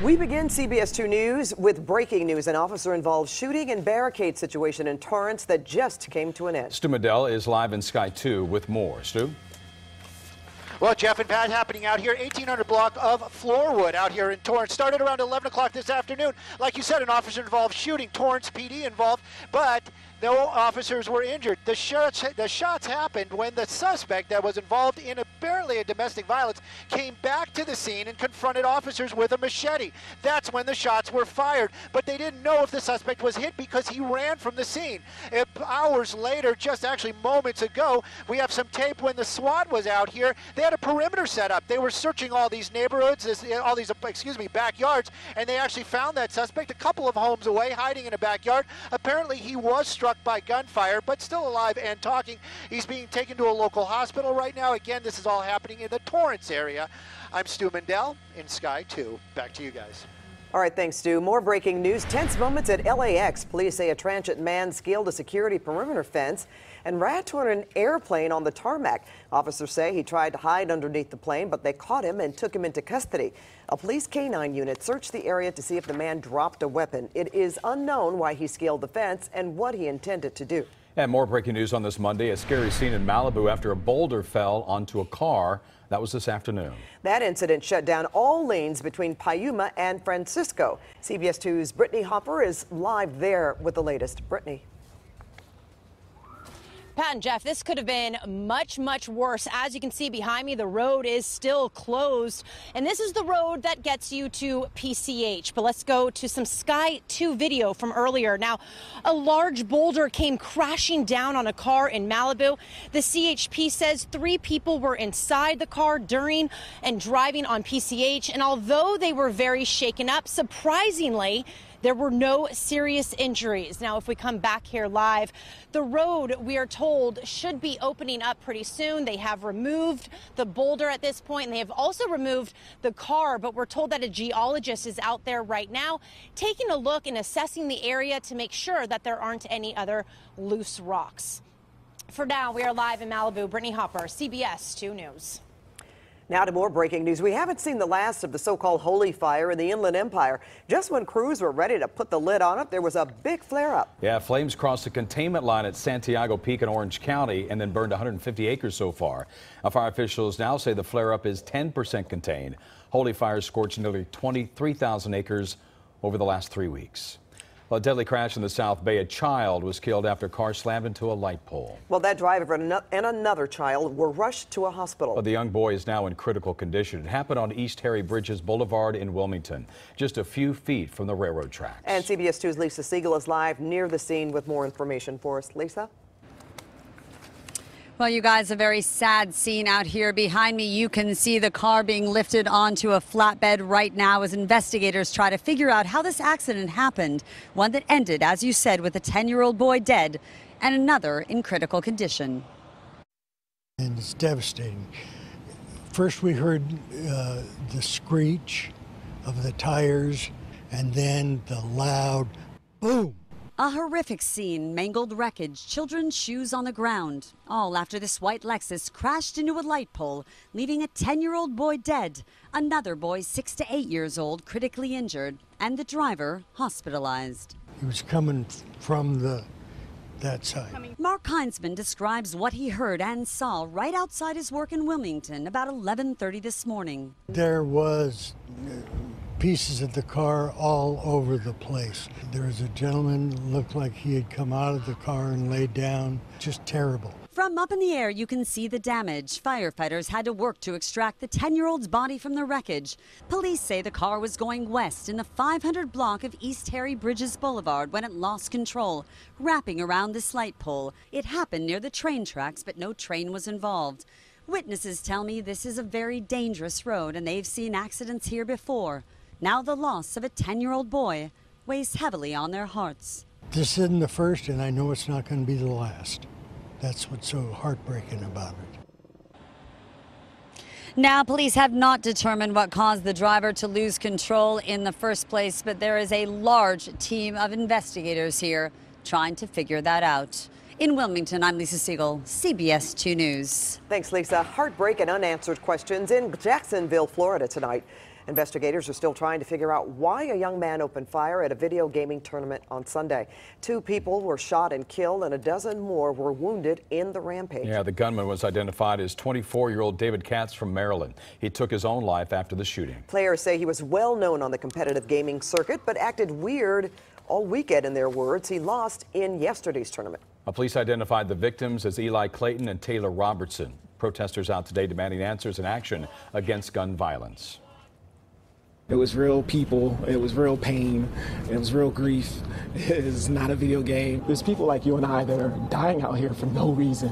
We begin CBS2 News with breaking news. An officer-involved shooting and barricade situation in Torrance that just came to an end. Stu Medell is live in Sky 2 with more. Stu? Well, Jeff and Pat, happening out here, 1800 block of Floorwood out here in Torrance. Started around 11 o'clock this afternoon. Like you said, an officer-involved shooting, Torrance PD involved, but no officers were injured. The shots happened when the suspect that was involved in apparently a domestic violence came back to the scene and confronted officers with a machete. That's when the shots were fired, but they didn't know if the suspect was hit because he ran from the scene. Hours later, just actually moments ago, we have some tape when the SWAT was out here. They had a perimeter set up. They were searching all these neighborhoods, all these, backyards, and they actually found that suspect a couple of homes away, hiding in a backyard. Apparently, he was struck by gunfire, but still alive and talking. He's being taken to a local hospital right now. Again, this is all happening in the Torrance area. I'm Stu Medell in Sky 2. Back to you guys. All right, thanks, Stu. More breaking news. Tense moments at LAX. Police say a transient man scaled a security perimeter fence and ran toward an airplane on the tarmac. Officers say he tried to hide underneath the plane, but they caught him and took him into custody. A police canine unit searched the area to see if the man dropped a weapon. It is unknown why he scaled the fence and what he intended to do. And more breaking news on this Monday. A scary scene in Malibu after a boulder fell onto a car. That was this afternoon. That incident shut down all lanes between Piuma and Francisco. CBS 2's Brittany Hopper is live there with the latest. Brittany. Pat and Jeff, this could have been much, much worse. As you can see behind me, the road is still closed. And this is the road that gets you to PCH. But let's go to some Sky 2 video from earlier. Now, a large boulder came crashing down on a car in Malibu. The CHP says 3 people were inside the car during and driving on PCH. And although they were very shaken up, surprisingly, there were no serious injuries. Now, if we come back here live, the road, we are told, should be opening up pretty soon. They have removed the boulder at this point, and they have also removed the car, but we're told that a geologist is out there right now taking a look and assessing the area to make sure that there aren't any other loose rocks. For now, we are live in Malibu. Brittany Hopper, CBS 2 News. Now to more breaking news. We haven't seen the last of the so-called holy fire in the Inland Empire. Just when crews were ready to put the lid on it, there was a big flare-up. Yeah, flames crossed the containment line at Santiago Peak in Orange County and then burned 150 acres so far. Now, fire officials now say the flare-up is 10% contained. Holy fire scorched nearly 23,000 acres over the last 3 weeks. Well, a deadly crash in the South Bay. A child was killed after a car slammed into a light pole. Well, that driver and another child were rushed to a hospital. Well, the young boy is now in critical condition. It happened on East Harry Bridges Boulevard in Wilmington, just a few feet from the railroad tracks. And CBS 2's Lisa Siegel is live near the scene with more information for us. Lisa? Well, you guys, a very sad scene out here behind me. You can see the car being lifted onto a flatbed right now as investigators try to figure out how this accident happened. One that ended, as you said, with a 10-year-old boy dead and another in critical condition. And it's devastating. First we heard the screech of the tires and then the loud boom. A horrific scene, mangled wreckage, children's shoes on the ground. All after this white Lexus crashed into a light pole, leaving a 10-year-old boy dead, another boy 6 to 8 years old critically injured, and the driver hospitalized. He was coming from that side. Mark Heinzman describes what he heard and saw right outside his work in Wilmington about 11:30 this morning. There was pieces of the car all over the place. There was a gentleman, looked like he had come out of the car and laid down. Just terrible. From up in the air, you can see the damage. Firefighters had to work to extract the 10-year-old's body from the wreckage. Police say the car was going west in the 500 block of East Harry Bridges Boulevard when it lost control, wrapping around this light pole. It happened near the train tracks, but no train was involved. Witnesses tell me this is a very dangerous road, and they've seen accidents here before. Now the loss of a 10-year-old boy weighs heavily on their hearts. This isn't the first, and I know it's not going to be the last. That's what's so heartbreaking about it. Now, police have not determined what caused the driver to lose control in the first place, but there is a large team of investigators here trying to figure that out. In Wilmington, I'm Lisa Siegel, CBS 2 News. Thanks, Lisa. Heartbreak and unanswered questions in Jacksonville, Florida tonight. Investigators are still trying to figure out why a young man opened fire at a video gaming tournament on Sunday. 2 people were shot and killed, and a dozen more were wounded in the rampage. Yeah, the gunman was identified as 24-year-old David Katz from Maryland. He took his own life after the shooting. Players say he was well known on the competitive gaming circuit, but acted weird all weekend, in their words. He lost in yesterday's tournament. Police identified the victims as Eli Clayton and Taylor Robertson. Protesters out today demanding answers and action against gun violence. It was real people, it was real pain, it was real grief. It is not a video game. There's people like you and I that are dying out here for no reason.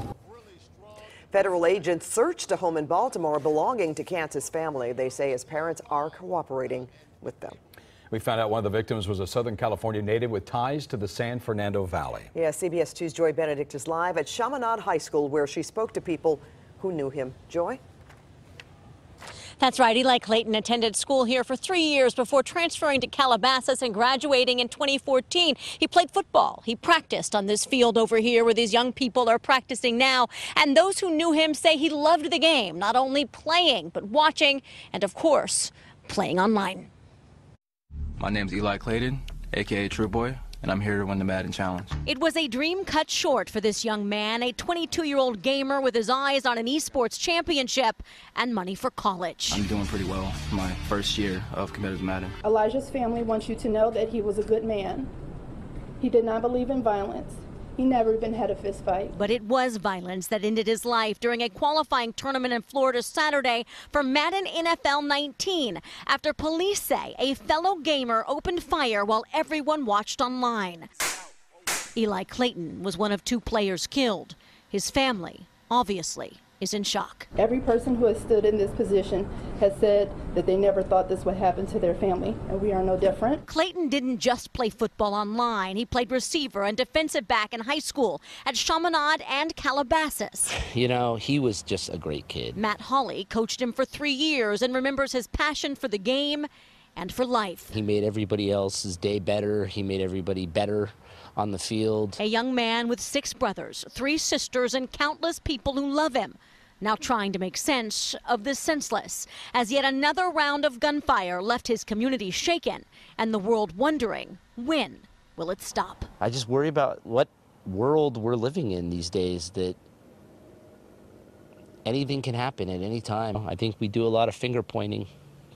Federal agents searched a home in Baltimore belonging to Katz's family. They say his parents are cooperating with them. We found out one of the victims was a Southern California native with ties to the San Fernando Valley. Yeah, CBS 2's Joy Benedict is live at Chaminade High School, where she spoke to people who knew him. Joy? That's right. Eli Clayton attended school here for 3 years before transferring to Calabasas and graduating in 2014. He played football. He practiced on this field over here where these young people are practicing now. And those who knew him say he loved the game, not only playing, but watching and, of course, playing online. My name's Eli Clayton, a.k.a. True Boy, and I'm here to win the Madden Challenge. It was a dream cut short for this young man, a 22-year-old gamer with his eyes on an esports championship and money for college. I'm doing pretty well for my first year of competitive Madden. Elijah's family wants you to know that he was a good man. He did not believe in violence. He never even had a fist fight. But it was violence that ended his life during a qualifying tournament in Florida Saturday for Madden NFL 19 after police say a fellow gamer opened fire while everyone watched online. Eli Clayton was one of 2 players killed. His family, obviously, is in shock. Every person who has stood in this position has said that they never thought this would happen to their family, and we are no different. Clayton didn't just play football online. He played receiver and defensive back in high school at Chaminade and Calabasas. You know, he was just a great kid. Matt Hawley coached him for 3 years and remembers his passion for the game and for life. He made everybody else's day better. He made everybody better on the field. A young man with 6 brothers, 3 sisters, and countless people who love him. Now trying to make sense of the senseless, as yet another round of gunfire left his community shaken and the world wondering, when will it stop? I just worry about what world we're living in these days, that anything can happen at any time. I think we do a lot of finger pointing,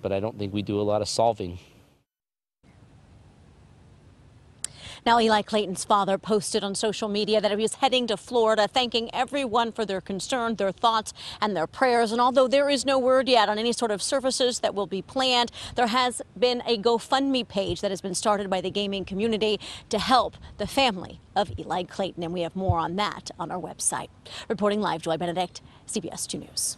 but I don't think we do a lot of solving. Now, Eli Clayton's father posted on social media that he was heading to Florida, thanking everyone for their concern, their thoughts, and their prayers. And although there is no word yet on any sort of services that will be planned, there has been a GoFundMe page that has been started by the gaming community to help the family of Eli Clayton. And we have more on that on our website. Reporting live, Joy Benedict, CBS 2 News.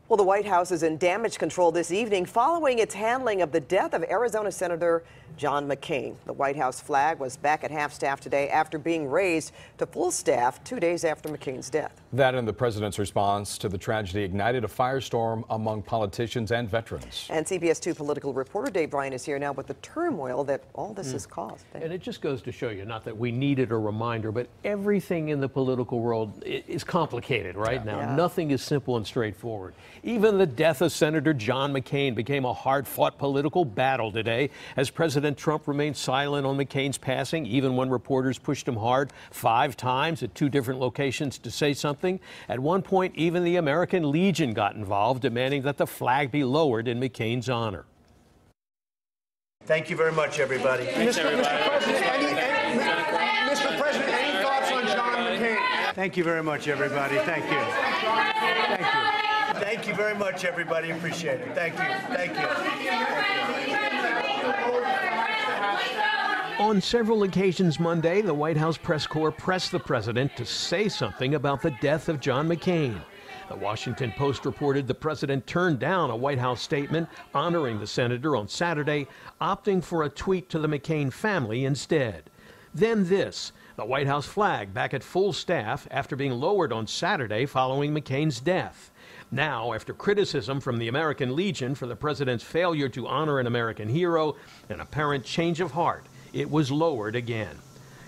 Well, the White House is in damage control this evening following its handling of the death of Arizona Senator John McCain. The White House flag was back at half-staff today after being raised to full staff 2 days after McCain's death. That and the president's response to the tragedy ignited a firestorm among politicians and veterans. And CBS 2 political reporter Dave Bryan is here now with the turmoil that all this has caused. And it just goes to show you, not that we needed a reminder, but everything in the political world is complicated right now. Yeah. Nothing is simple and straightforward. Even the death of Senator John McCain became a hard-fought political battle today as President Trump remained silent on McCain's passing, even when reporters pushed him hard 5 times at 2 different locations to say something. At one point, even the American Legion got involved, demanding that the flag be lowered in McCain's honor. Thank you very much, everybody. Mr. President, any thoughts on John McCain? Thank you very much, everybody. Thank you. Thank you. Thank you very much, everybody. Appreciate it. Thank you. Thank you. On several occasions Monday, the White House press corps pressed the president to say something about the death of John McCain. The Washington Post reported the president turned down a White House statement honoring the senator on Saturday, opting for a tweet to the McCain family instead. Then this, the White House flag back at full staff after being lowered on Saturday following McCain's death. Now, after criticism from the American Legion for the president's failure to honor an American hero, an apparent change of heart, it was lowered again.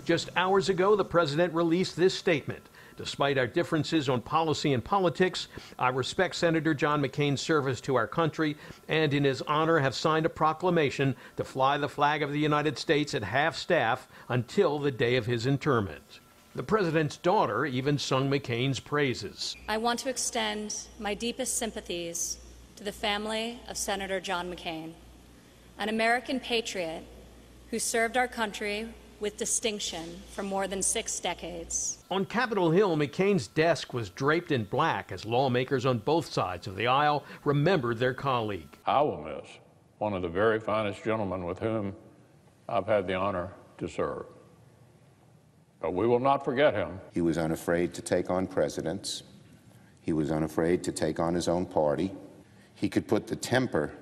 Just hours ago, the president released this statement. Despite our differences on policy and politics, I respect Senator John McCain's service to our country and in his honor have signed a proclamation to fly the flag of the United States at half-staff until the day of his interment. The president's daughter even sung McCain's praises. I want to extend my deepest sympathies to the family of Senator John McCain, an American patriot who served our country with distinction for more than 6 decades. On Capitol Hill, McCain's desk was draped in black as lawmakers on both sides of the aisle remembered their colleague. I will miss one of the very finest gentlemen with whom I've had the honor to serve. But we will not forget him. He was unafraid to take on presidents. He was unafraid to take on his own party. He could put the temper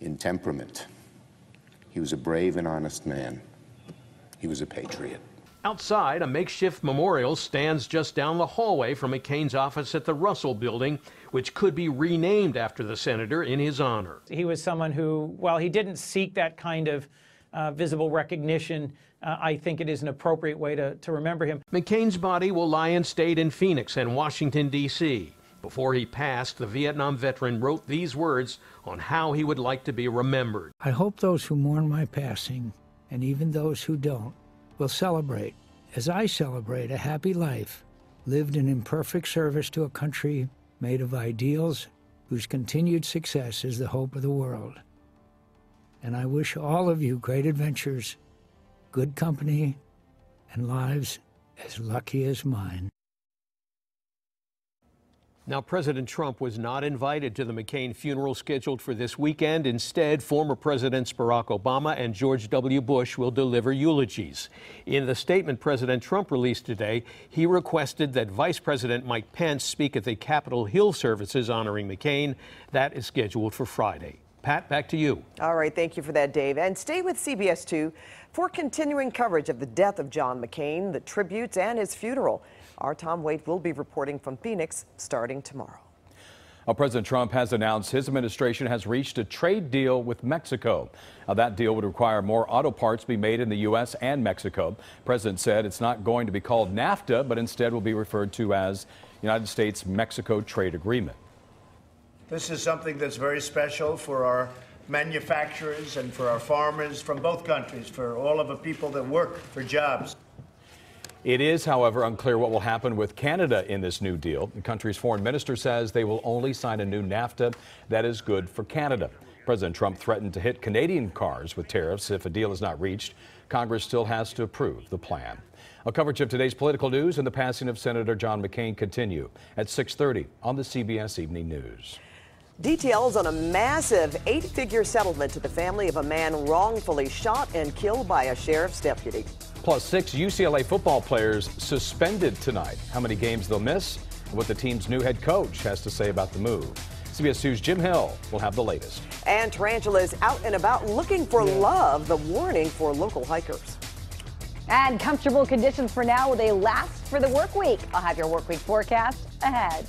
in temperament. He was a brave and honest man. He was a patriot. Outside, a makeshift memorial stands just down the hallway from McCain's office at the Russell Building, which could be renamed after the senator in his honor. He was someone who, while he didn't seek that kind of visible recognition, I think it is an appropriate way to remember him. McCain's body will lie in state in Phoenix and Washington, D.C. Before he passed, the Vietnam veteran wrote these words on how he would like to be remembered. I hope those who mourn my passing, and even those who don't, will celebrate, as I celebrate, a happy life lived in imperfect service to a country made of ideals whose continued success is the hope of the world. And I wish all of you great adventures, good company, and lives as lucky as mine. Now, President Trump was not invited to the McCain funeral scheduled for this weekend. Instead, former Presidents Barack Obama and George W. Bush will deliver eulogies. In the statement President Trump released today, he requested that Vice President Mike Pence speak at the Capitol Hill services honoring McCain. That is scheduled for Friday. Pat, back to you. All right, thank you for that, Dave. And stay with CBS2 for continuing coverage of the death of John McCain, the tributes, and his funeral. Our Tom Waite will be reporting from Phoenix starting tomorrow. President Trump has announced his administration has reached a trade deal with Mexico. That deal would require more auto parts be made in the U.S. and Mexico. The president said it's not going to be called NAFTA, but instead will be referred to as United States-Mexico Trade Agreement. This is something that's very special for our manufacturers and for our farmers from both countries, for all of the people that work for jobs. It is, however, unclear what will happen with Canada in this new deal. The country's foreign minister says they will only sign a new NAFTA that is good for Canada. President Trump threatened to hit Canadian cars with tariffs if a deal is not reached. Congress still has to approve the plan. Our coverage of today's political news and the passing of Senator John McCain continue at 6:30 on the CBS Evening News. Details on a massive 8-figure settlement to the family of a man wrongfully shot and killed by a sheriff's deputy. Plus, 6 UCLA football players suspended tonight. How many games they'll miss and what the team's new head coach has to say about the move. CBS 2's Jim Hill will have the latest. And tarantulas out and about looking for love, the warning for local hikers. And comfortable conditions for now. Will they last for the work week? I'll have your work week forecast ahead.